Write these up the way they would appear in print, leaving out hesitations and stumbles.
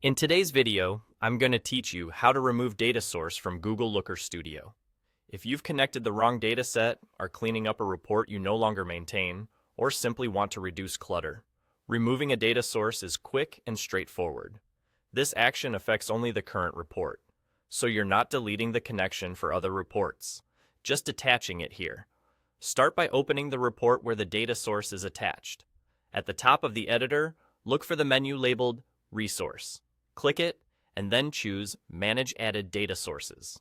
In today's video, I'm going to teach you how to remove data source from Google Looker Studio. If you've connected the wrong data set, are cleaning up a report you no longer maintain, or simply want to reduce clutter, removing a data source is quick and straightforward. This action affects only the current report, so you're not deleting the connection for other reports, just attaching it here. Start by opening the report where the data source is attached. At the top of the editor, look for the menu labeled Resource. Click it, and then choose Manage Added Data Sources.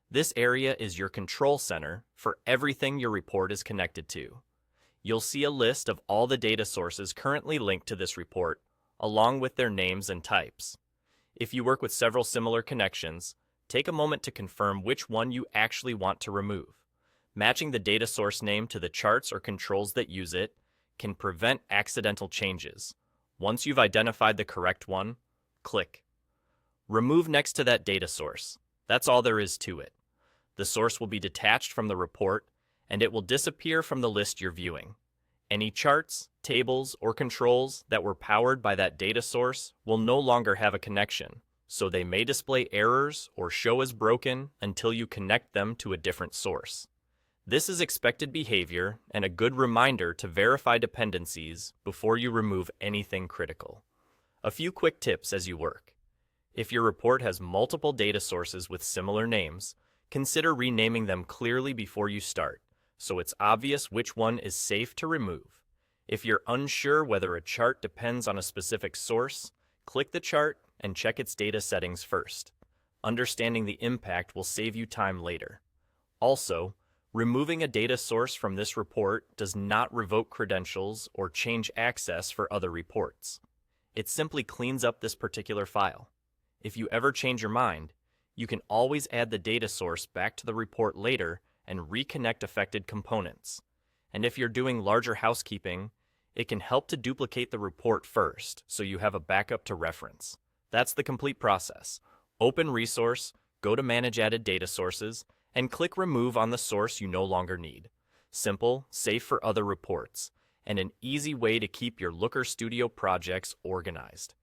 This area is your control center for everything your report is connected to. You'll see a list of all the data sources currently linked to this report, along with their names and types. If you work with several similar connections, take a moment to confirm which one you actually want to remove. Matching the data source name to the charts or controls that use it can prevent accidental changes. Once you've identified the correct one, click Remove next to that data source. That's all there is to it. The source will be detached from the report, and it will disappear from the list you're viewing. Any charts, tables, or controls that were powered by that data source will no longer have a connection, so they may display errors or show as broken until you connect them to a different source. This is expected behavior and a good reminder to verify dependencies before you remove anything critical. A few quick tips as you work. If your report has multiple data sources with similar names, consider renaming them clearly before you start, so it's obvious which one is safe to remove. If you're unsure whether a chart depends on a specific source, click the chart and check its data settings first. Understanding the impact will save you time later. Also, removing a data source from this report does not revoke credentials or change access for other reports. It simply cleans up this particular file. If you ever change your mind, you can always add the data source back to the report later and reconnect affected components. And if you're doing larger housekeeping, it can help to duplicate the report first so you have a backup to reference. That's the complete process. Open Resource, go to Manage Added Data Sources, and click Remove on the source you no longer need. Simple, safe for other reports, and an easy way to keep your Looker Studio projects organized.